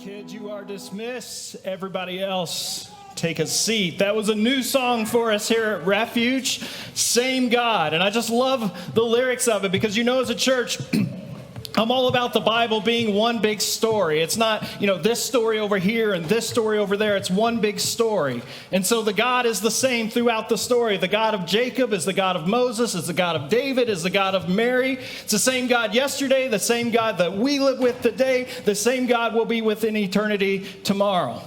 Kids, you are dismissed. Everybody else, take a seat. That was a new song for us here at Refuge, Same God. And I just love the lyrics of it because, as a church, I'm all about the Bible being one big story. It's not, this story over here and this story over there. It's one big story. And so the God is the same throughout the story. The God of Jacob is the God of Moses, is the God of David, is the God of Mary. It's the same God yesterday, the same God that we live with today, the same God will be with in eternity tomorrow.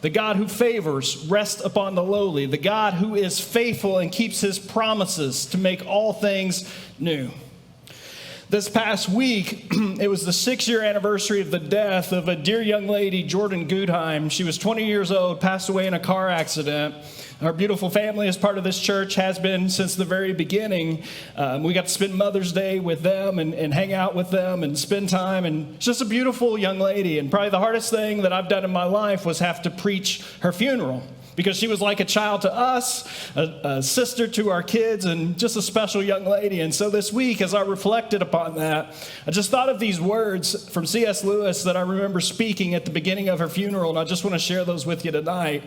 The God who favors, rests upon the lowly. The God who is faithful and keeps his promises to make all things new. This past week, it was the 6-year anniversary of the death of a dear young lady, Jordan Gudheim. She was 20 years old, passed away in a car accident. Our beautiful family, as part of this church, has been since the very beginning. We got to spend Mother's Day with them and hang out with them and spend time. And just a beautiful young lady. And probably the hardest thing that I've done in my life was have to preach her funeral. Because she was like a child to us, a sister to our kids, and just a special young lady. And so this week, as I reflected upon that, I just thought of these words from C.S. Lewis that I remember speaking at the beginning of her funeral, and I just want to share those with you tonight.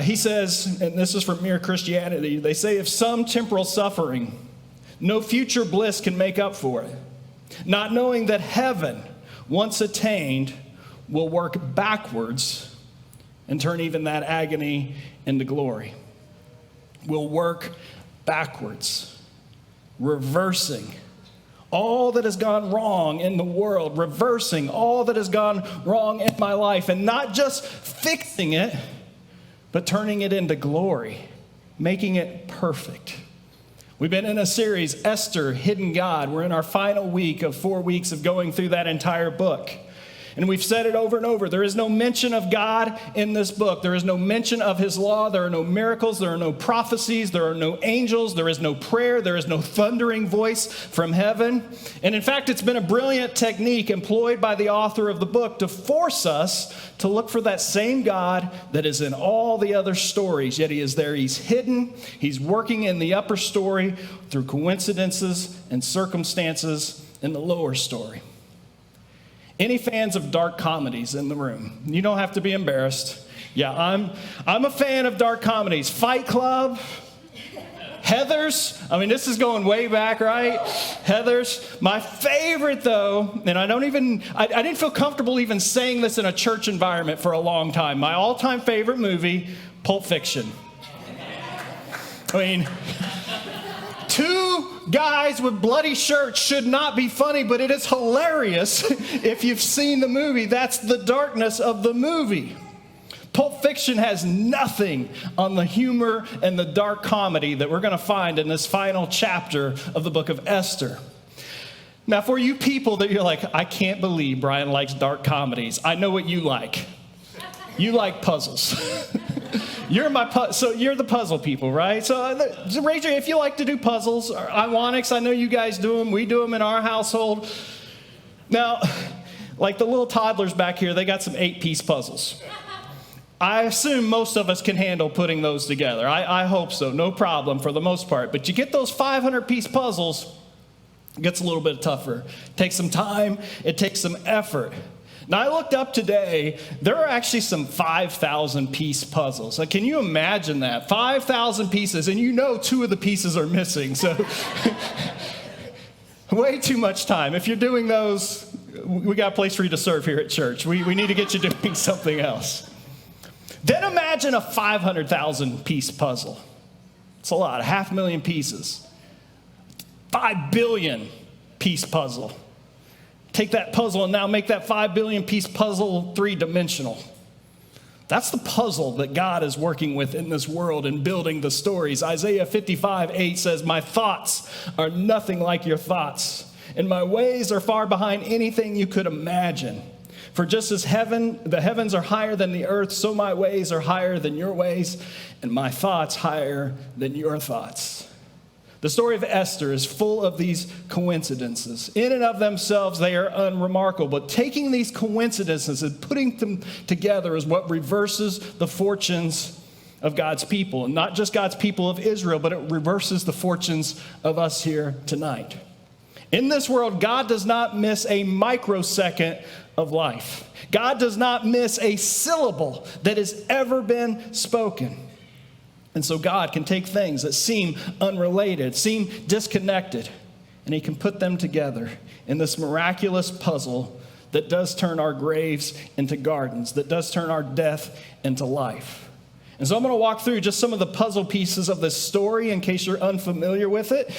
He says, and this is from Mere Christianity, they say, if some temporal suffering, no future bliss can make up for it, not knowing that heaven, once attained, will work backwards and turn even that agony into glory. Will work backwards, reversing all that has gone wrong in the world, reversing all that has gone wrong in my life, and not just fixing it, but turning it into glory, making it perfect. We've been in a series, Esther, Hidden God. We're in our final week of 4 weeks of going through that entire book. And we've said it over and over. There is no mention of God in this book. There is no mention of his law. There are no miracles. There are no prophecies. There are no angels. There is no prayer. There is no thundering voice from heaven. And in fact, it's been a brilliant technique employed by the author of the book to force us to look for that same God that is in all the other stories. Yet he is there. He's hidden. He's working in the upper story through coincidences and circumstances in the lower story. Any fans of dark comedies in the room? You don't have to be embarrassed. Yeah, I'm a fan of dark comedies. Fight Club, Heathers. I mean, this is going way back, right? Heathers. My favorite, though, and I didn't feel comfortable even saying this in a church environment for a long time. My all-time favorite movie, Pulp Fiction. I mean, two guys with bloody shirts should not be funny, but it is hilarious if you've seen the movie. That's the darkness of the movie. Pulp Fiction has nothing on the humor and the dark comedy that we're going to find in this final chapter of the book of Esther. Now, for you people that you're like, I can't believe Brian likes dark comedies, I know what you like. You like puzzles. You're the puzzle people, right? So raise your, if you like to do puzzles, or Ionics, I know you guys do them. We do them in our household. Now, like the little toddlers back here, they got some 8-piece puzzles. I assume most of us can handle putting those together. I hope so, no problem for the most part. But you get those 500-piece puzzles, it gets a little bit tougher. It takes some time, it takes some effort. Now, I looked up today, there are actually some 5,000-piece puzzles. Like, can you imagine that? 5,000 pieces, and 2 of the pieces are missing. So, way too much time. If you're doing those, we got a place for you to serve here at church. We need to get you doing something else. Then imagine a 500,000-piece puzzle. It's a lot, 500,000 pieces. 5 billion-piece puzzle. Take that puzzle and now make that 5 billion-piece puzzle 3-dimensional. That's the puzzle that God is working with in this world and building the stories. Isaiah 55:8 says, my thoughts are nothing like your thoughts, and my ways are far behind anything you could imagine. For just as the heavens are higher than the earth, so my ways are higher than your ways, and my thoughts higher than your thoughts. The story of Esther is full of these coincidences. In and of themselves, they are unremarkable. But taking these coincidences and putting them together is what reverses the fortunes of God's people. And not just God's people of Israel, but it reverses the fortunes of us here tonight. In this world, God does not miss a microsecond of life. God does not miss a syllable that has ever been spoken. And so God can take things that seem unrelated, seem disconnected, and he can put them together in this miraculous puzzle that does turn our graves into gardens, that does turn our death into life. And so I'm going to walk through just some of the puzzle pieces of this story in case you're unfamiliar with it.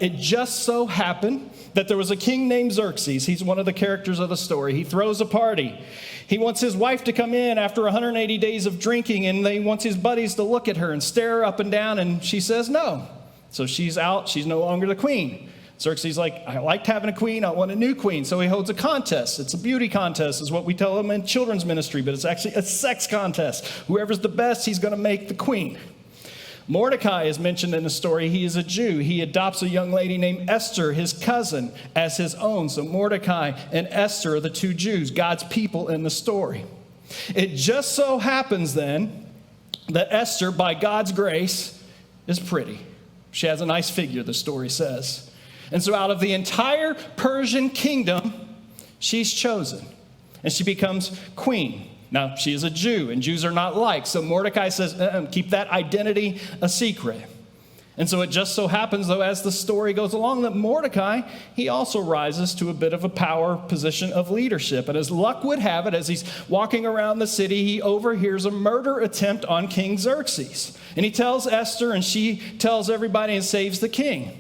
It just so happened that there was a king named Xerxes. He's one of the characters of the story. He throws a party. He wants his wife to come in after 180 days of drinking, and he wants his buddies to look at her and stare her up and down, and she says no. So she's out. She's no longer the queen. Xerxes is like, I liked having a queen. I want a new queen. So he holds a contest. It's a beauty contest is what we tell them in children's ministry, but it's actually a sex contest. Whoever's the best, he's going to make the queen. Mordecai is mentioned in the story. He is a Jew. He adopts a young lady named Esther, his cousin, as his own. So Mordecai and Esther are the two Jews, God's people in the story. It just so happens then that Esther, by God's grace, is pretty. She has a nice figure, the story says. And so out of the entire Persian kingdom, she's chosen. And she becomes queen. Now, she is a Jew, and Jews are not liked. So Mordecai says, keep that identity a secret. And so it just so happens, though, as the story goes along, that Mordecai, he also rises to a bit of a power position of leadership. And as luck would have it, as he's walking around the city, he overhears a murder attempt on King Xerxes. And he tells Esther, and she tells everybody and saves the king.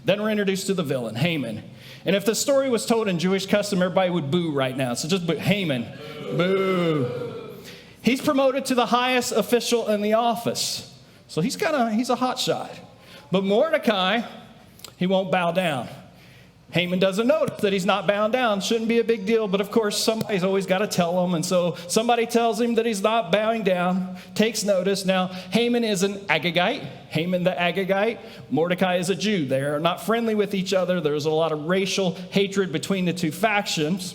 Then we're introduced to the villain, Haman. And if the story was told in Jewish custom, everybody would boo right now. So just boo. Haman, boo. He's promoted to the highest official in the office. So he's a hot shot. But Mordecai, he won't bow down. Haman doesn't notice that he's not bowing down. Shouldn't be a big deal, but of course somebody's always got to tell him. And so somebody tells him that he's not bowing down, takes notice. Now, Haman is an Agagite. Haman the Agagite. Mordecai is a Jew. They are not friendly with each other. There's a lot of racial hatred between the two factions.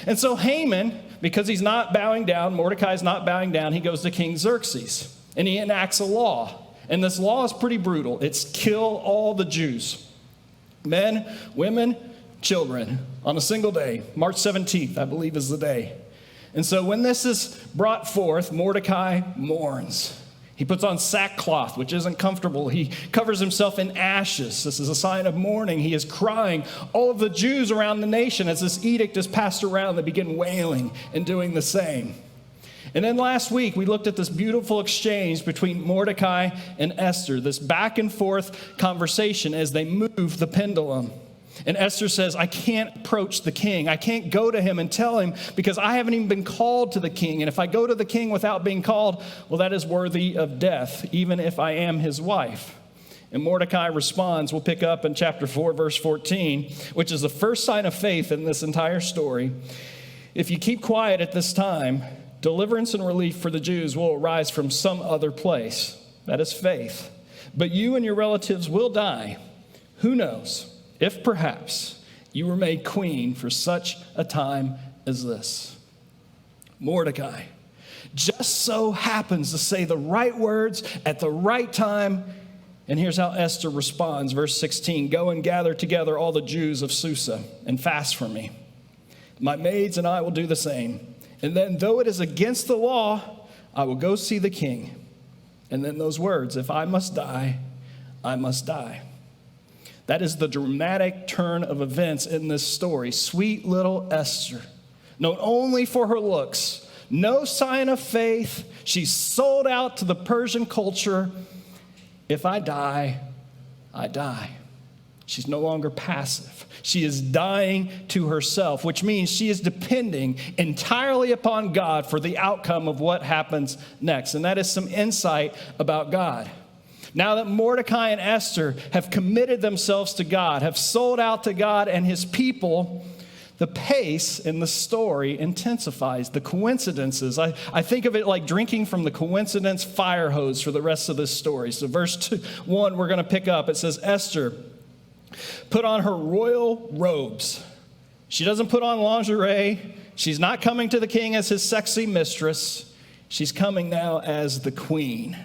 And so Haman, because he's not bowing down, Mordecai's not bowing down, he goes to King Xerxes. And he enacts a law. And this law is pretty brutal. It's kill all the Jews. Men, women, children, on a single day. March 17th, I believe, is the day. And so when this is brought forth, Mordecai mourns. He puts on sackcloth, which isn't comfortable. He covers himself in ashes. This is a sign of mourning. He is crying. All of the Jews around the nation, as this edict is passed around, they begin wailing and doing the same. And then last week, we looked at this beautiful exchange between Mordecai and Esther, this back and forth conversation as they move the pendulum. And Esther says, I can't approach the king. I can't go to him and tell him because I haven't even been called to the king. And if I go to the king without being called, well, that is worthy of death, even if I am his wife. And Mordecai responds, we'll pick up in chapter 4, verse 14, which is the first sign of faith in this entire story. If you keep quiet at this time, deliverance and relief for the Jews will arise from some other place. That is faith. But you and your relatives will die. Who knows if perhaps you were made queen for such a time as this. Mordecai just so happens to say the right words at the right time. And here's how Esther responds. Verse 16, go and gather together all the Jews of Susa and fast for me. My maids and I will do the same. And then, though it is against the law, I will go see the king. And then those words, if I must die, I must die. That is the dramatic turn of events in this story. Sweet little Esther, known only for her looks, no sign of faith. She's sold out to the Persian culture. If I die, I die. She's no longer passive. She is dying to herself, which means she is depending entirely upon God for the outcome of what happens next. And that is some insight about God. Now that Mordecai and Esther have committed themselves to God, have sold out to God and his people, the pace in the story intensifies. The coincidences. I think of it like drinking from the coincidence fire hose for the rest of this story. So verse 1, we're going to pick up. It says, Esther put on her royal robes. She doesn't put on lingerie. She's not coming to the king as his sexy mistress. She's coming now as the queen.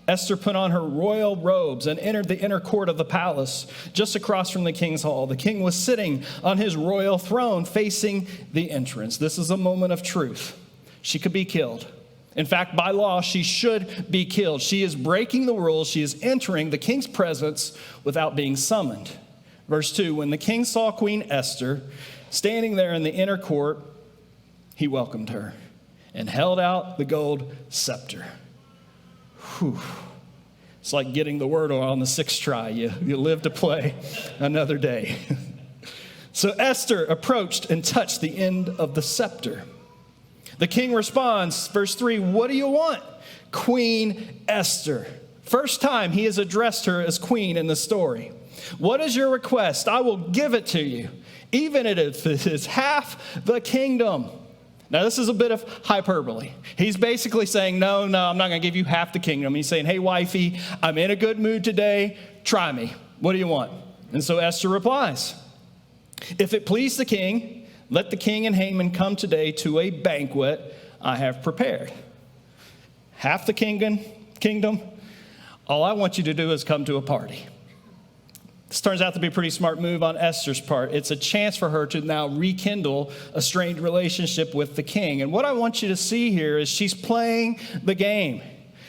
Esther put on her royal robes and entered the inner court of the palace, just across from the king's hall. The king was sitting on his royal throne facing the entrance. This is a moment of truth. She could be killed. In fact, by law, she should be killed. She is breaking the rules. She is entering the king's presence without being summoned. Verse 2, when the king saw Queen Esther standing there in the inner court, he welcomed her and held out the gold scepter. Whew. It's like getting the word on the sixth try. You live to play another day. So Esther approached and touched the end of the scepter. The king responds, verse 3, what do you want, Queen Esther? First time he has addressed her as queen in the story. What is your request? I will give it to you, even if it is half the kingdom. Now, this is a bit of hyperbole. He's basically saying, no, I'm not going to give you half the kingdom. He's saying, hey, wifey, I'm in a good mood today. Try me. What do you want? And so Esther replies, if it please the king, let the king and Haman come today to a banquet I have prepared. Half the kingdom, all I want you to do is come to a party. This turns out to be a pretty smart move on Esther's part. It's a chance for her to now rekindle a strained relationship with the king. And what I want you to see here is she's playing the game.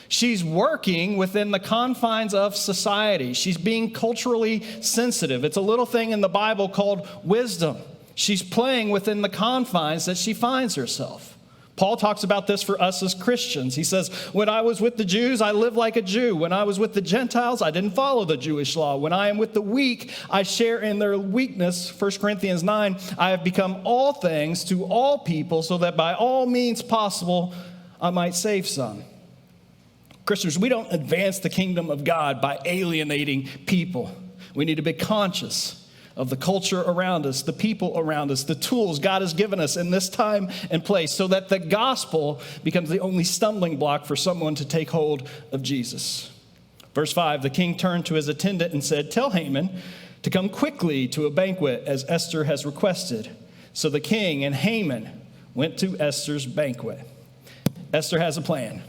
She's working within the confines of society. She's being culturally sensitive. It's a little thing in the Bible called wisdom. She's playing within the confines that she finds herself. Paul talks about this for us as Christians. He says, when I was with the Jews, I lived like a Jew. When I was with the Gentiles, I didn't follow the Jewish law. When I am with the weak, I share in their weakness. 1 Corinthians 9, I have become all things to all people so that by all means possible, I might save some. Christians, we don't advance the kingdom of God by alienating people. We need to be conscious of the culture around us, the people around us, the tools God has given us in this time and place so that the gospel becomes the only stumbling block for someone to take hold of Jesus. Verse 5, the king turned to his attendant and said, tell Haman to come quickly to a banquet as Esther has requested. So the king and Haman went to Esther's banquet. Esther has a plan.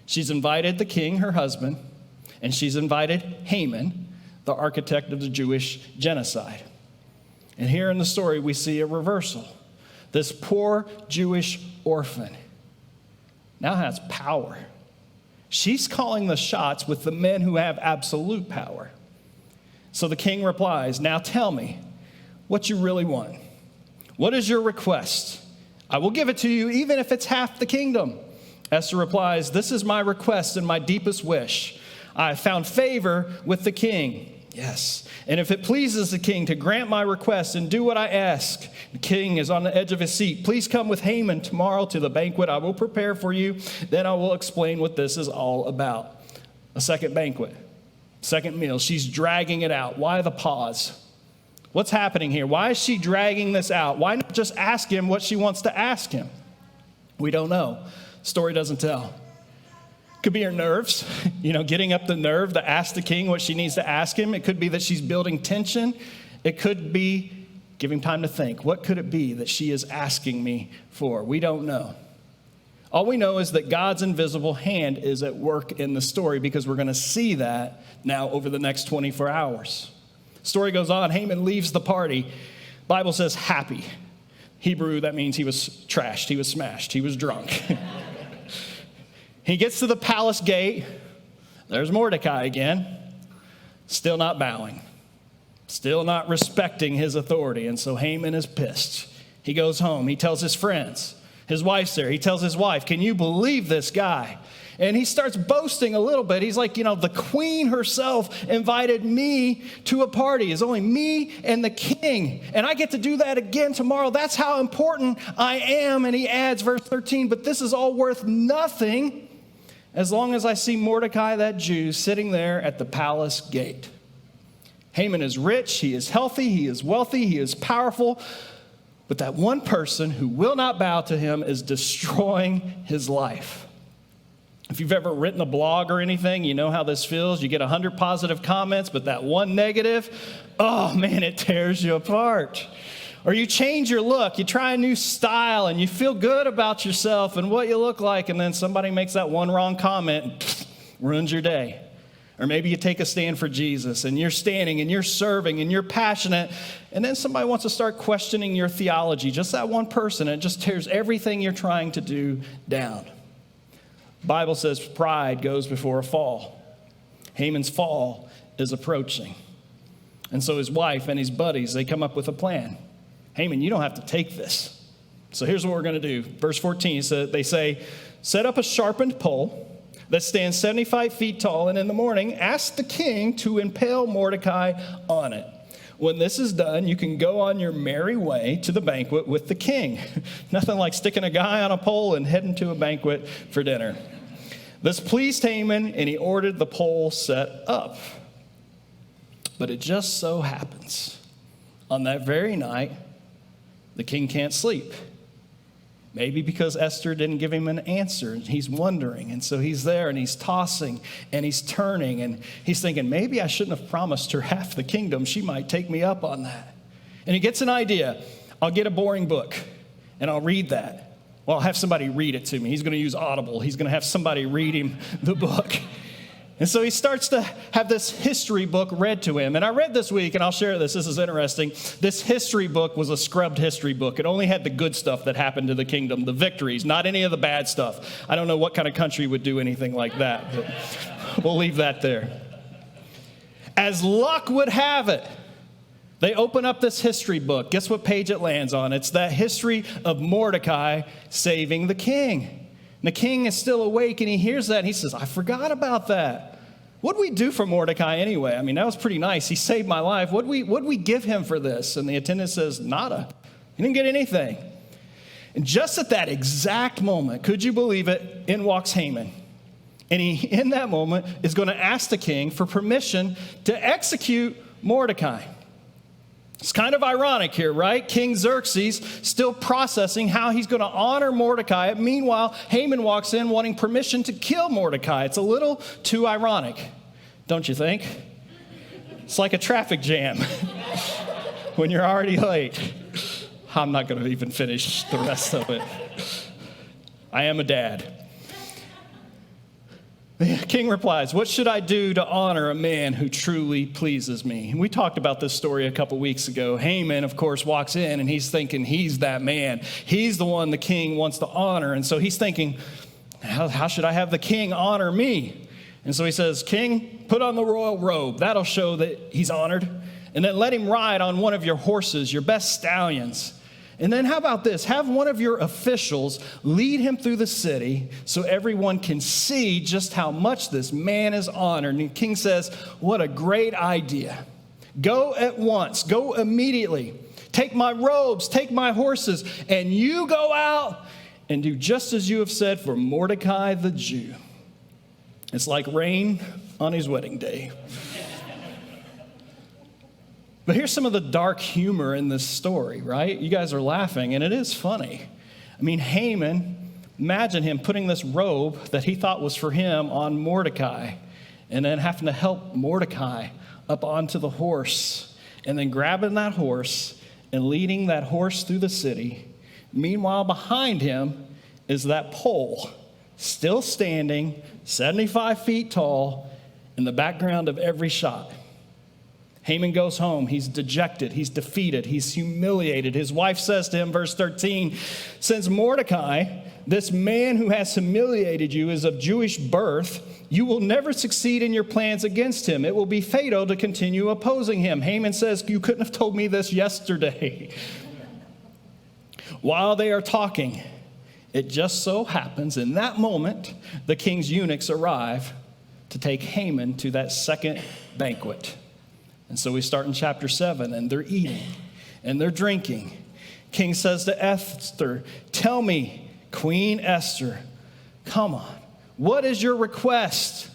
She's invited the king, her husband, and she's invited Haman, the architect of the Jewish genocide. And here in the story, we see a reversal. This poor Jewish orphan now has power. She's calling the shots with the men who have absolute power. So the king replies, now tell me what you really want. What is your request? I will give it to you, even if it's half the kingdom. Esther replies, this is my request and my deepest wish. I have found favor with the king. Yes. And if it pleases the king to grant my request and do what I ask, the king is on the edge of his seat. Please come with Haman tomorrow to the banquet I will prepare for you. Then I will explain what this is all about. A second banquet, second meal. She's dragging it out. Why the pause? What's happening here? Why is she dragging this out? Why not just ask him what she wants to ask him? We don't know. Story doesn't tell. Could be her nerves, getting up the nerve to ask the king what she needs to ask him. It could be that she's building tension. It could be giving time to think. What could it be that she is asking me for? We don't know. All we know is that God's invisible hand is at work in the story because we're going to see that now over the next 24 hours. Story goes on. Haman leaves the party. Bible says happy. Hebrew, that means he was trashed. He was smashed. He was drunk. He gets to the palace gate. There's Mordecai again, still not bowing, still not respecting his authority. And so Haman is pissed. He goes home. He tells his friends. His wife's there. He tells his wife, can you believe this guy? And he starts boasting a little bit. He's like, the queen herself invited me to a party. It's only me and the king. And I get to do that again tomorrow. That's how important I am. And he adds, verse 13, but this is all worth nothing as long as I see Mordecai, that Jew, sitting there at the palace gate. Haman is rich. He is healthy. He is wealthy. He is powerful. But that one person who will not bow to him is destroying his life. If you've ever written a blog or anything, you know how this feels. You get 100 positive comments, but that one negative, oh man, it tears you apart. Or you change your look, you try a new style, and you feel good about yourself and what you look like, and then somebody makes that one wrong comment, ruins your day. Or maybe you take a stand for Jesus and you're standing and you're serving and you're passionate, and then somebody wants to start questioning your theology, just that one person, and it just tears everything you're trying to do down. The Bible says pride goes before a fall. Haman's fall is approaching. And so his wife and his buddies, they come up with a plan. Haman, you don't have to take this. So here's what we're going to do. Verse 14, so they say, set up a sharpened pole that stands 75 feet tall, and in the morning, ask the king to impale Mordecai on it. When this is done, you can go on your merry way to the banquet with the king. Nothing like sticking a guy on a pole and heading to a banquet for dinner. This pleased Haman, and he ordered the pole set up. But it just so happens, on that very night, the king can't sleep. Maybe because Esther didn't give him an answer, and he's wondering, and so he's there, and he's tossing, and he's turning, and he's thinking, maybe I shouldn't have promised her half the kingdom. She might take me up on that. And he gets an idea. I'll get a boring book, and I'll read that. Well, I'll have somebody read it to me. He's going to use Audible. He's going to have somebody read him the book. And so he starts to have this history book read to him. And I read this week, and I'll share this. This is interesting. This history book was a scrubbed history book. It only had the good stuff that happened to the kingdom, the victories, not any of the bad stuff. I don't know what kind of country would do anything like that, but we'll leave that there. As luck would have it, they open up this history book. Guess what page it lands on? It's that history of Mordecai saving the king. And the king is still awake, and he hears that, and he says, I forgot about that. What'd we do for Mordecai anyway? I mean, that was pretty nice. He saved my life. What'd we give him for this? And the attendant says, nada. He didn't get anything. And just at that exact moment, could you believe it, in walks Haman. And he, in that moment, is going to ask the king for permission to execute Mordecai. It's kind of ironic here, right? King Xerxes still processing how he's going to honor Mordecai. Meanwhile, Haman walks in wanting permission to kill Mordecai. It's a little too ironic, don't you think? It's like a traffic jam when you're already late. I'm not going to even finish the rest of it. I am a dad. The king replies, what should I do to honor a man who truly pleases me? And we talked about this story a couple weeks ago. Haman, of course, walks in, and he's thinking he's that man. He's the one the king wants to honor. And so he's thinking, how should I have the king honor me? And so he says, king, put on the royal robe. That'll show that he's honored. And then let him ride on one of your horses, your best stallions. And then how about this? Have one of your officials lead him through the city so everyone can see just how much this man is honored. And the king says, what a great idea. Go at once. Go immediately. Take my robes. Take my horses. And you go out and do just as you have said for Mordecai the Jew. It's like rain on his wedding day. But here's some of the dark humor in this story, right? You guys are laughing, and it is funny. I mean, Haman, imagine him putting this robe that he thought was for him on Mordecai, and then having to help Mordecai up onto the horse, and then grabbing that horse and leading that horse through the city. Meanwhile, behind him is that pole, still standing, 75 feet tall, in the background of every shot. Haman goes home. He's dejected. He's defeated. He's humiliated. His wife says to him, verse 13, since Mordecai, this man who has humiliated you, is of Jewish birth, you will never succeed in your plans against him. It will be fatal to continue opposing him. Haman says, you couldn't have told me this yesterday. While they are talking, it just so happens in that moment, the king's eunuchs arrive to take Haman to that second banquet. And so we start in chapter 7, and they're eating, and they're drinking. King says to Esther, tell me, Queen Esther, come on, what is your request?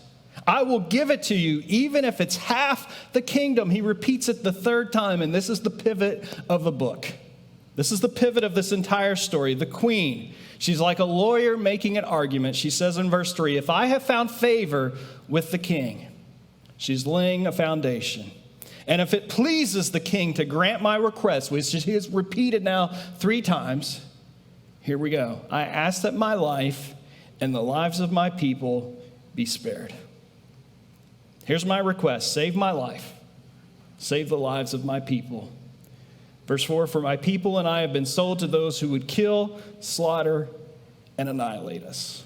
I will give it to you, even if it's half the kingdom. He repeats it the third time, and this is the pivot of the book. This is the pivot of this entire story. The queen, she's like a lawyer making an argument. She says in verse 3, if I have found favor with the king, she's laying a foundation. And if it pleases the king to grant my request, which he has repeated now 3 times, here we go. I ask that my life and the lives of my people be spared. Here's my request. Save my life. Save the lives of my people. Verse 4, for my people and I have been sold to those who would kill, slaughter, and annihilate us.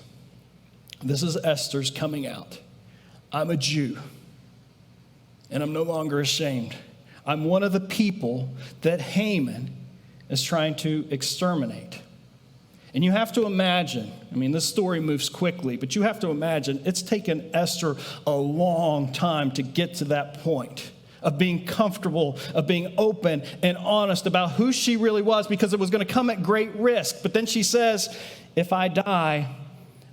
This is Esther's coming out. I'm a Jew, and I'm no longer ashamed. I'm one of the people that Haman is trying to exterminate. And you have to imagine, this story moves quickly, but you have to imagine it's taken Esther a long time to get to that point of being comfortable, of being open and honest about who she really was, because it was going to come at great risk. But then she says, if I die,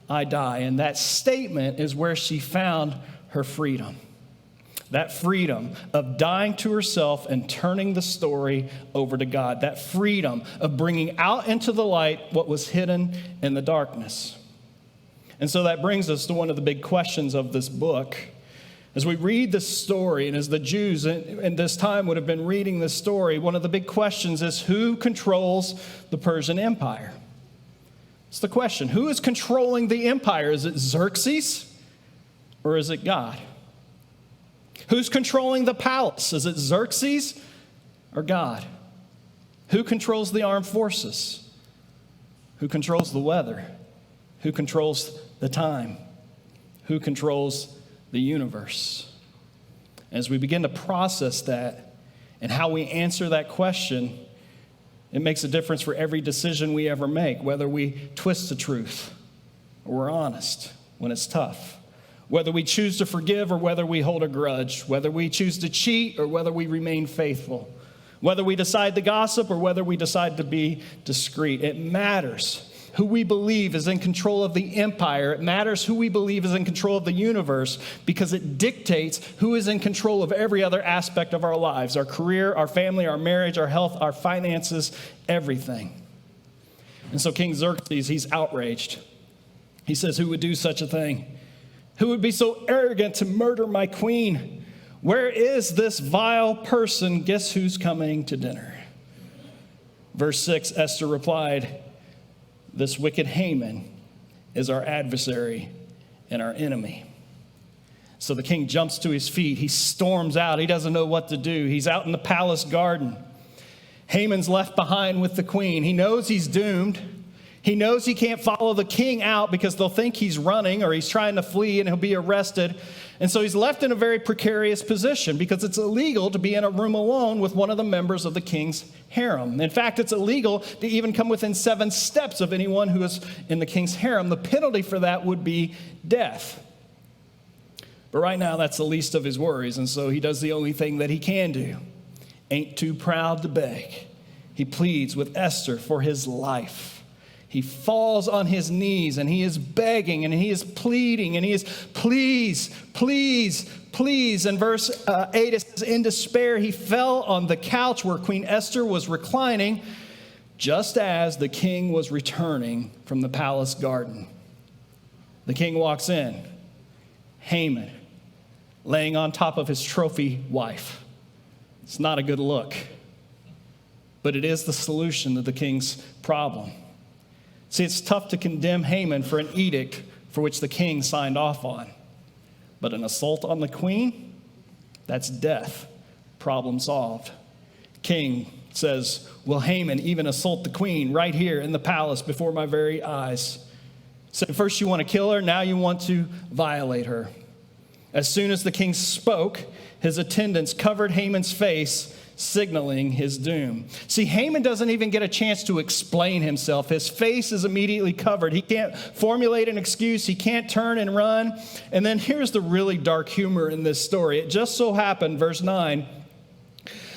I die. And that statement is where she found her freedom. That freedom of dying to herself and turning the story over to God. That freedom of bringing out into the light what was hidden in the darkness. And so that brings us to one of the big questions of this book. As we read this story, and as the Jews in this time would have been reading this story, one of the big questions is, who controls the Persian Empire? It's the question. Who is controlling the empire? Is it Xerxes or is it God? Who's controlling the palace? Is it Xerxes or God? Who controls the armed forces? Who controls the weather? Who controls the time? Who controls the universe? As we begin to process that and how we answer that question, it makes a difference for every decision we ever make, whether we twist the truth or we're honest when it's tough. Whether we choose to forgive or whether we hold a grudge, whether we choose to cheat or whether we remain faithful, whether we decide to gossip or whether we decide to be discreet. It matters who we believe is in control of the empire. It matters who we believe is in control of the universe, because it dictates who is in control of every other aspect of our lives, our career, our family, our marriage, our health, our finances, everything. And so King Xerxes, he's outraged. He says, who would do such a thing? Who would be so arrogant to murder my queen? Where is this vile person? Guess who's coming to dinner? Verse 6, Esther replied, this wicked Haman is our adversary and our enemy. So the king jumps to his feet. He storms out. He doesn't know what to do. He's out in the palace garden. Haman's left behind with the queen. He knows he's doomed. He knows he can't follow the king out because they'll think he's running or he's trying to flee and he'll be arrested. And so he's left in a very precarious position because it's illegal to be in a room alone with one of the members of the king's harem. In fact, it's illegal to even come within 7 steps of anyone who is in the king's harem. The penalty for that would be death. But right now, that's the least of his worries. And so he does the only thing that he can do. Ain't too proud to beg. He pleads with Esther for his life. He falls on his knees and he is begging and he is pleading and he is, please, please, please. In verse 8, it says, in despair, he fell on the couch where Queen Esther was reclining, just as the king was returning from the palace garden. The king walks in, Haman, laying on top of his trophy wife. It's not a good look, but it is the solution to the king's problem. See, it's tough to condemn Haman for an edict for which the king signed off on. But an assault on the queen, that's death. Problem solved. King says, will Haman even assault the queen right here in the palace before my very eyes? So first you want to kill her, now you want to violate her. As soon as the king spoke, his attendants covered Haman's face, signaling his doom. See, Haman doesn't even get a chance to explain himself. His face is immediately covered. He can't formulate an excuse. He can't turn and run. And then here's the really dark humor in this story. It just so happened, verse 9,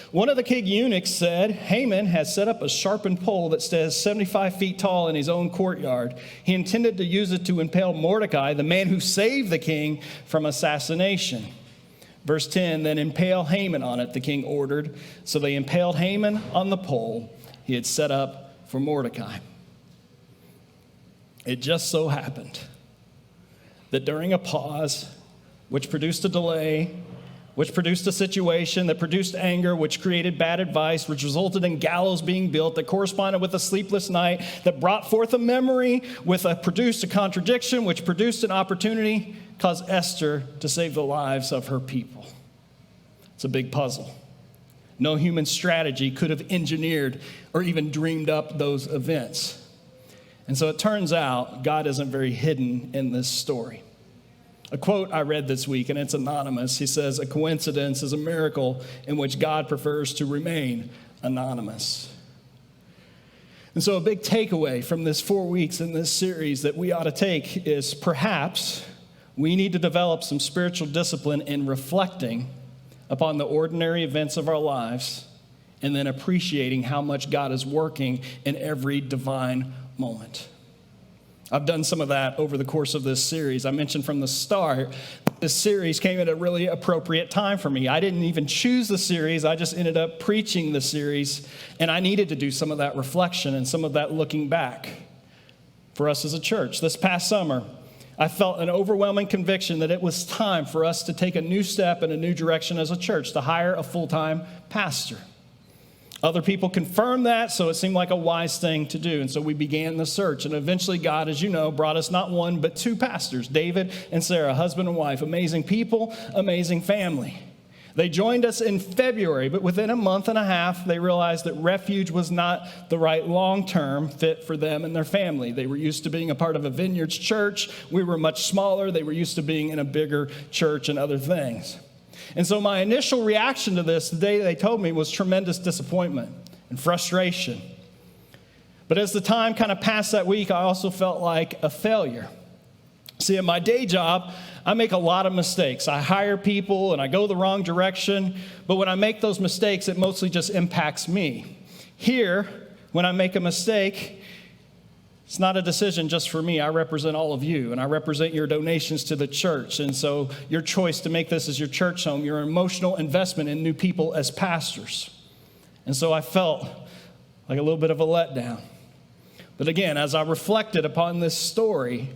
one of the king eunuchs said, Haman has set up a sharpened pole that stands 75 feet tall in his own courtyard. He intended to use it to impale Mordecai, the man who saved the king from assassination. Verse 10, then impale Haman on it, the king ordered. So they impaled Haman on the pole he had set up for Mordecai. It just so happened that during a pause, which produced a delay, which produced a situation that produced anger, which created bad advice, which resulted in gallows being built, that corresponded with a sleepless night, that brought forth a memory, produced a contradiction, which produced an opportunity, cause Esther to save the lives of her people? It's a big puzzle. No human strategy could have engineered or even dreamed up those events. And so it turns out God isn't very hidden in this story. A quote I read this week, and it's anonymous. He says, "A coincidence is a miracle in which God prefers to remain anonymous." And so a big takeaway from this 4 weeks in this series that we ought to take is perhaps we need to develop some spiritual discipline in reflecting upon the ordinary events of our lives and then appreciating how much God is working in every divine moment. I've done some of that over the course of this series. I mentioned from the start, this series came at a really appropriate time for me. I didn't even choose the series. I just ended up preaching the series, and I needed to do some of that reflection and some of that looking back for us as a church. This past summer, I felt an overwhelming conviction that it was time for us to take a new step in a new direction as a church, to hire a full-time pastor. Other people confirmed that, so it seemed like a wise thing to do. And so we began the search. And eventually God, as you know, brought us not one, but two pastors, David and Sarah, husband and wife. Amazing people, amazing family. They joined us in February, but within a month and a half, they realized that Refuge was not the right long-term fit for them and their family. They were used to being a part of a Vineyards.Church. We were much smaller. They were used to being in a bigger church and other things. And so my initial reaction to this, the day they told me, was tremendous disappointment and frustration. But as the time kind of passed that week, I also felt like a failure. See, in my day job, I make a lot of mistakes. I hire people and I go the wrong direction. But when I make those mistakes, it mostly just impacts me. Here, when I make a mistake, it's not a decision just for me. I represent all of you, and I represent your donations to the church. And so your choice to make this as your church home, your emotional investment in new people as pastors. And so I felt like a little bit of a letdown. But again, as I reflected upon this story,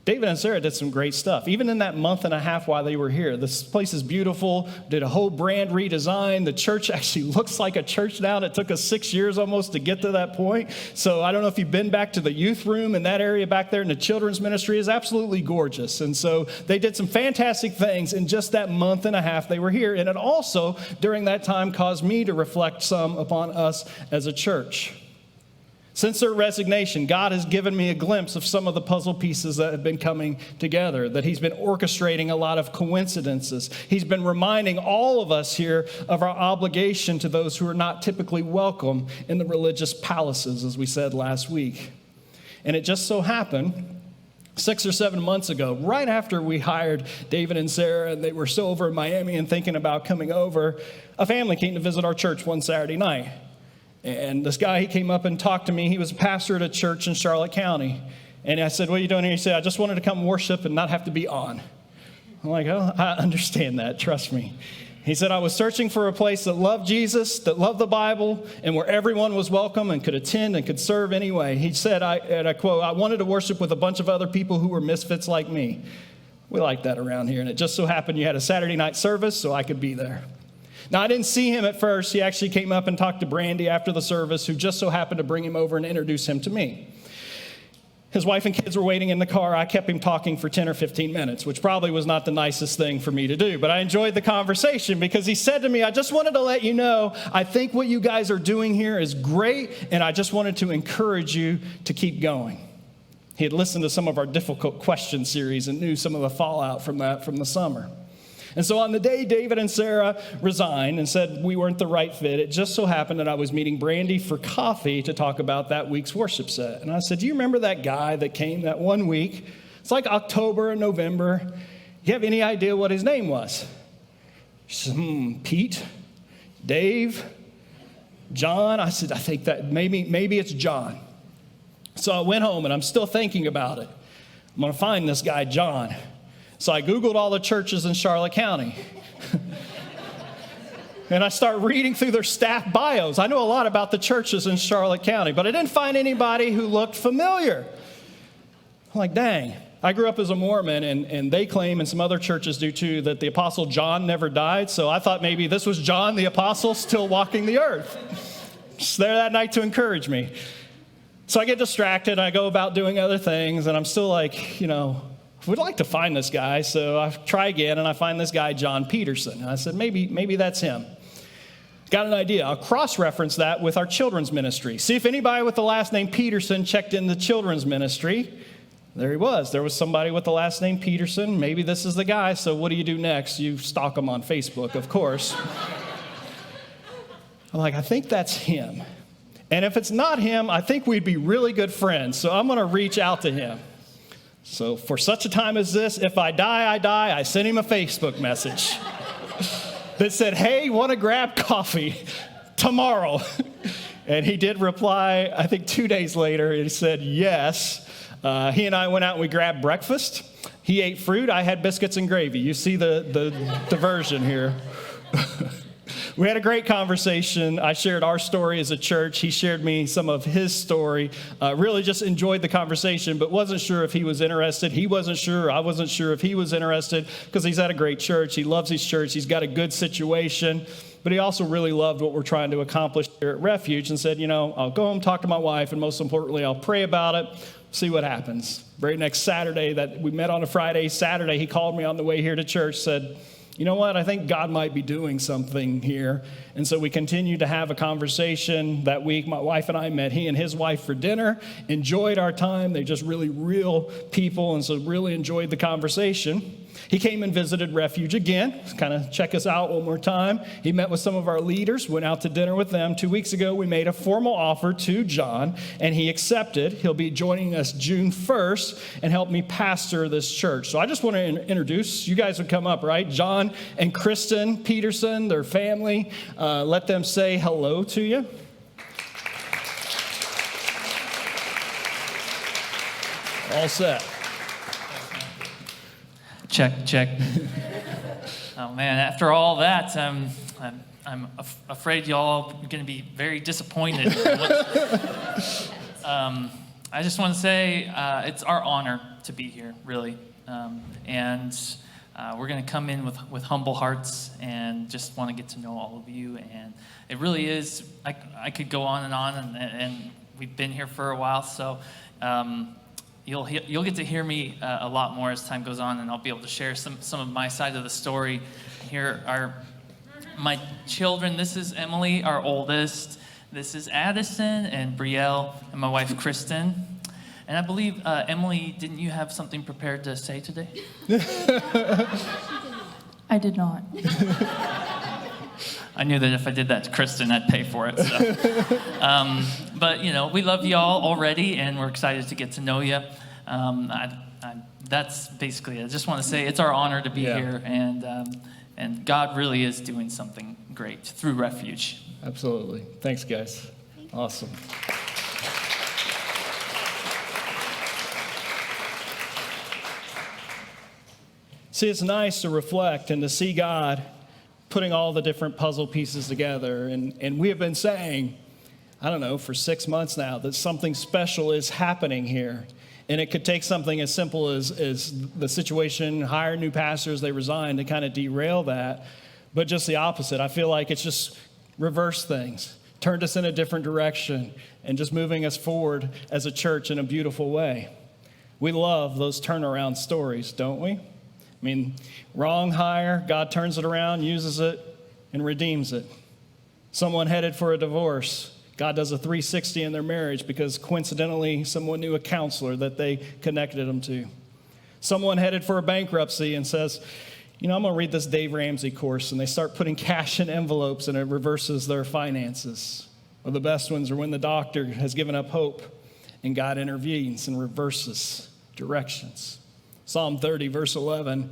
David and Sarah did some great stuff. Even in that month and a half while they were here, this place is beautiful, did a whole brand redesign. The church actually looks like a church now. It took us 6 years almost to get to that point. So I don't know if you've been back to the youth room in that area back there, and the children's ministry is absolutely gorgeous. And so they did some fantastic things in just that month and a half they were here. And it also, during that time, caused me to reflect some upon us as a church. Since their resignation, God has given me a glimpse of some of the puzzle pieces that have been coming together, that he's been orchestrating a lot of coincidences. He's been reminding all of us here of our obligation to those who are not typically welcome in the religious palaces, as we said last week. And it just so happened 6 or 7 months ago, right after we hired David and Sarah, and they were still over in Miami and thinking about coming over, a family came to visit our church one Saturday night. And this guy, he came up and talked to me. He was a pastor at a church in Charlotte County. And I said, "What are you doing here?" He said, "I just wanted to come worship and not have to be on." I'm like, "Oh, I understand that. Trust me." He said, "I was searching for a place that loved Jesus, that loved the Bible, and where everyone was welcome and could attend and could serve anyway." He said, and I quote, "I wanted to worship with a bunch of other people who were misfits like me." We like that around here. And it just so happened you had a Saturday night service, so I could be there. Now, I didn't see him at first. He actually came up and talked to Brandy after the service, who just so happened to bring him over and introduce him to me. His wife and kids were waiting in the car. I kept him talking for 10 or 15 minutes, which probably was not the nicest thing for me to do. But I enjoyed the conversation because he said to me, "I just wanted to let you know, I think what you guys are doing here is great, and I just wanted to encourage you to keep going." He had listened to some of our difficult question series and knew some of the fallout from that from the summer. And so on the day David and Sarah resigned and said we weren't the right fit, it just so happened that I was meeting Brandy for coffee to talk about that week's worship set. And I said, "Do you remember that guy that came that one week? It's like October and November. Do you have any idea what his name was?" She said, "Pete, Dave, John." I said, "I think that maybe it's John." So I went home and I'm still thinking about it. I'm going to find this guy, John. So I Googled all the churches in Charlotte County. And I start reading through their staff bios. I know a lot about the churches in Charlotte County, but I didn't find anybody who looked familiar. I'm like, dang. I grew up as a Mormon, and they claim, and some other churches do too, that the Apostle John never died. So I thought maybe this was John the Apostle still walking the earth. Just there that night to encourage me. So I get distracted. I go about doing other things, and I'm still like, would like to find this guy. So I try again, and I find this guy, John Peterson. And I said, maybe that's him. Got an idea. I'll cross-reference that with our children's ministry. See if anybody with the last name Peterson checked in the children's ministry. There he was. There was somebody with the last name Peterson. Maybe this is the guy. So what do you do next? You stalk him on Facebook, of course. I'm like, I think that's him. And if it's not him, I think we'd be really good friends. So I'm going to reach out to him. So for such a time as this, if I die, I die. I sent him a Facebook message that said, hey, want to grab coffee tomorrow? And he did reply, I think 2 days later, he said yes. He and I went out and we grabbed breakfast. He ate fruit. I had biscuits and gravy. You see the diversion here. We had a great conversation. I shared our story as a church. He shared me some of his story. Really just enjoyed the conversation, but wasn't sure if he was interested. He wasn't sure. I wasn't sure if he was interested because he's at a great church. He loves his church. He's got a good situation, but he also really loved what we're trying to accomplish here at Refuge and said, I'll go home, talk to my wife, and most importantly, I'll pray about it, see what happens. Very next Saturday that we met on a Friday, Saturday, he called me on the way here to church, said, you know what, I think God might be doing something here. And so we continued to have a conversation that week. My wife and I met he and his wife for dinner, enjoyed our time. They're just really real people, and so really enjoyed the conversation. He came and visited Refuge again, kind of check us out one more time. He met with some of our leaders, went out to dinner with them. 2 weeks ago, we made a formal offer to John, and he accepted. He'll be joining us June 1st and help me pastor this church. So I just want to introduce, you guys would come up, right? John and Kristen Peterson, their family. Let them say hello to you. All set. Check. Oh man, after all that, I'm afraid y'all are going to be very disappointed. I just want to say it's our honor to be here, really, and we're going to come in with humble hearts and just want to get to know all of you. And it really is. I could go on, and we've been here for a while, so. You'll get to hear me a lot more as time goes on, and I'll be able to share some of my side of the story. Here are my children. This is Emily, our oldest. This is Addison and Brielle, and my wife, Kristen. And I believe, Emily, didn't you have something prepared to say today? I did not. I knew that if I did that to Kristen, I'd pay for it. So. But, we love you all already, and we're excited to get to know you. That's basically it. I just want to say it's our honor to be here, and God really is doing something great through Refuge. Absolutely. Thanks, guys. Awesome. See, it's nice to reflect and to see God putting all the different puzzle pieces together. And we have been saying, I don't know, for 6 months now, that something special is happening here. And it could take something as simple as the situation, hire new pastors, they resign, to kind of derail that. But just the opposite. I feel like it's just reversed things, turned us in a different direction, and just moving us forward as a church in a beautiful way. We love those turnaround stories, don't we? I mean, wrong hire, God turns it around, uses it, and redeems it. Someone headed for a divorce, God does a 360 in their marriage because coincidentally someone knew a counselor that they connected them to. Someone headed for a bankruptcy and says, I'm going to read this Dave Ramsey course, and they start putting cash in envelopes and it reverses their finances. Or the best ones are when the doctor has given up hope and God intervenes and reverses directions. Psalm 30, verse 11,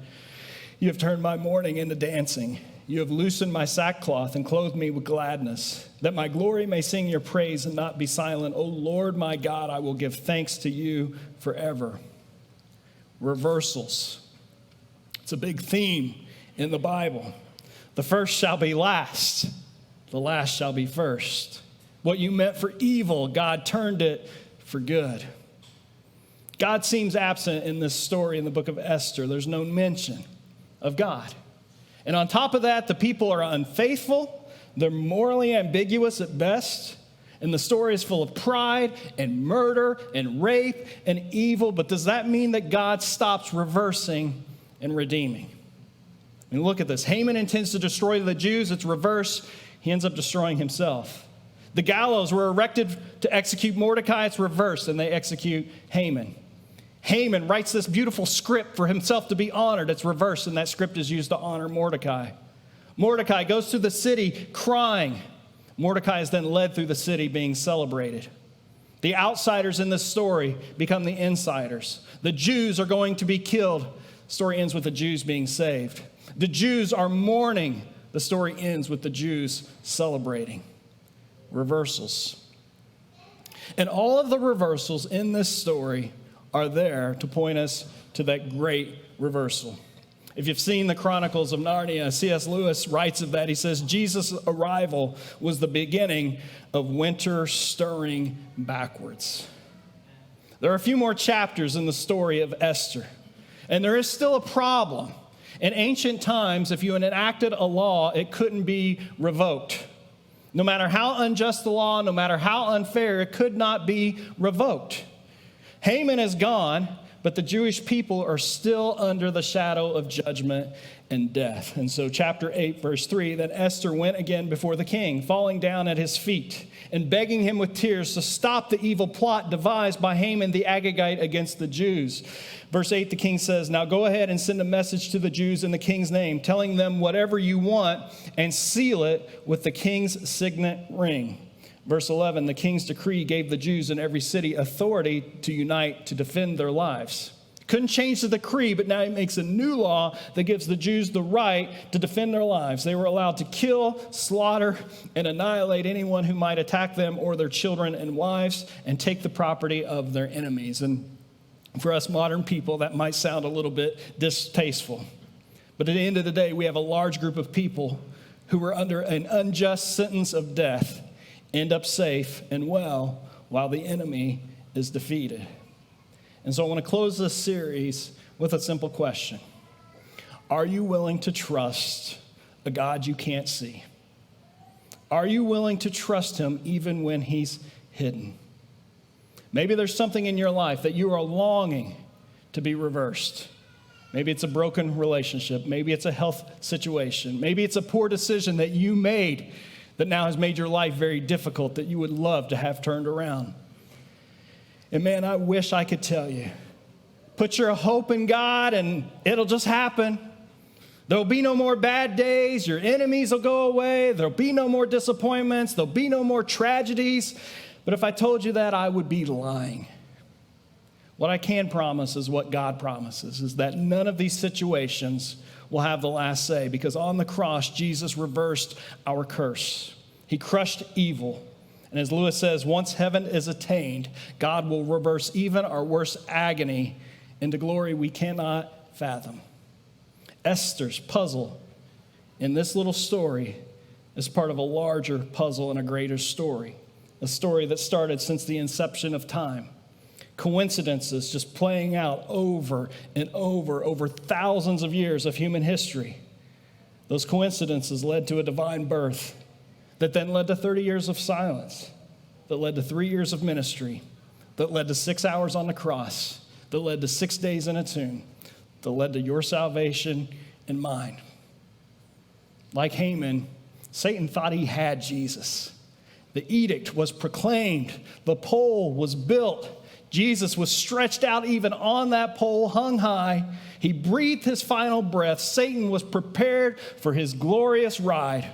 you have turned my mourning into dancing. You have loosened my sackcloth and clothed me with gladness, that my glory may sing your praise and not be silent. O Lord, my God, I will give thanks to you forever. Reversals. It's a big theme in the Bible. The first shall be last. The last shall be first. What you meant for evil, God turned it for good. God seems absent in this story in the book of Esther. There's no mention of God. And on top of that, the people are unfaithful. They're morally ambiguous at best. And the story is full of pride and murder and rape and evil. But does that mean that God stops reversing and redeeming? I mean, look at this. Haman intends to destroy the Jews. It's reverse. He ends up destroying himself. The gallows were erected to execute Mordecai. It's reversed, and they execute Haman. Haman writes this beautiful script for himself to be honored. It's reversed, and that script is used to honor Mordecai. Mordecai goes through the city crying. Mordecai is then led through the city being celebrated. The outsiders in this story become the insiders. The Jews are going to be killed. The story ends with the Jews being saved. The Jews are mourning. The story ends with the Jews celebrating. Reversals. And all of the reversals in this story are there to point us to that great reversal. If you've seen the Chronicles of Narnia, C.S. Lewis writes of that. He says, Jesus' arrival was the beginning of winter stirring backwards. There are a few more chapters in the story of Esther, and there is still a problem. In ancient times, if you enacted a law, it couldn't be revoked. No matter how unjust the law, no matter how unfair, it could not be revoked. Haman is gone, but the Jewish people are still under the shadow of judgment and death. And so chapter 8, verse 3, then Esther went again before the king, falling down at his feet and begging him with tears to stop the evil plot devised by Haman the Agagite against the Jews. Verse 8, the king says, now go ahead and send a message to the Jews in the king's name, telling them whatever you want and seal it with the king's signet ring. Verse 11, the king's decree gave the Jews in every city authority to unite to defend their lives. Couldn't change the decree, but now he makes a new law that gives the Jews the right to defend their lives. They were allowed to kill, slaughter, and annihilate anyone who might attack them or their children and wives and take the property of their enemies. And for us modern people, that might sound a little bit distasteful. But at the end of the day, we have a large group of people who are under an unjust sentence of death end up safe and well while the enemy is defeated. And so I want to close this series with a simple question. Are you willing to trust a God you can't see? Are you willing to trust him even when he's hidden? Maybe there's something in your life that you are longing to be reversed. Maybe it's a broken relationship. Maybe it's a health situation. Maybe it's a poor decision that you made that now has made your life very difficult that you would love to have turned around. And man, I wish I could tell you, put your hope in God and it'll just happen. There'll be no more bad days. Your enemies will go away. There'll be no more disappointments. There'll be no more tragedies. But if I told you that, I would be lying. What I can promise is what God promises, is that none of these situations will have the last say, because on the cross, Jesus reversed our curse. He crushed evil. And as Lewis says, once heaven is attained, God will reverse even our worst agony into glory we cannot fathom. Esther's puzzle in this little story is part of a larger puzzle and a greater story, a story that started since the inception of time. Coincidences just playing out over and over thousands of years of human history. Those coincidences led to a divine birth that then led to 30 years of silence, that led to 3 years of ministry, that led to 6 hours on the cross, that led to 6 days in a tomb, that led to your salvation and mine. Like Haman, Satan thought he had Jesus. The edict was proclaimed. The pole was built. Jesus was stretched out even on that pole, hung high. He breathed his final breath. Satan was prepared for his glorious ride.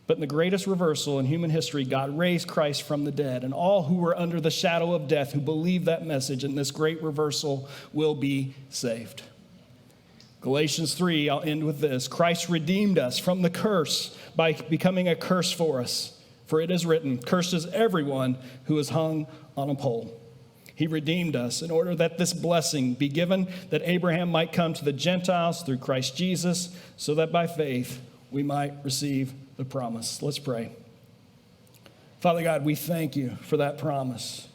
But in the greatest reversal in human history, God raised Christ from the dead. And all who were under the shadow of death, who believe that message in this great reversal, will be saved. Galatians 3, I'll end with this. Christ redeemed us from the curse by becoming a curse for us. For it is written, cursed is everyone who is hung on a pole. He redeemed us in order that this blessing be given, that Abraham might come to the Gentiles through Christ Jesus, so that by faith we might receive the promise. Let's pray. Father God, we thank you for that promise.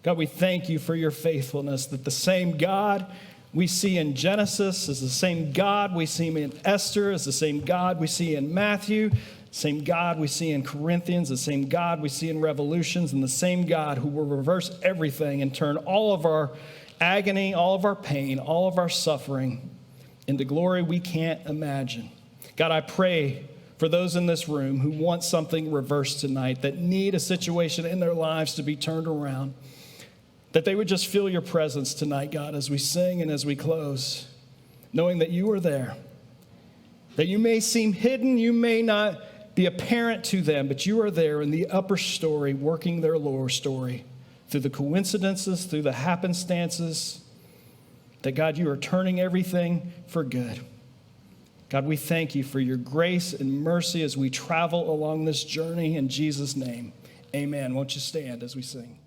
God, we thank you for your faithfulness, that the same God we see in Genesis is the same God we see in Esther, is the same God we see in Matthew. Same God we see in Corinthians, the same God we see in Revolutions, and the same God who will reverse everything and turn all of our agony, all of our pain, all of our suffering into glory we can't imagine. God, I pray for those in this room who want something reversed tonight, that need a situation in their lives to be turned around, that they would just feel your presence tonight, God, as we sing and as we close, knowing that you are there, that you may seem hidden, you may not be apparent to them, but you are there in the upper story, working their lower story through the coincidences, through the happenstances, that God, you are turning everything for good. God, we thank you for your grace and mercy as we travel along this journey. In Jesus' name, amen. Won't you stand as we sing?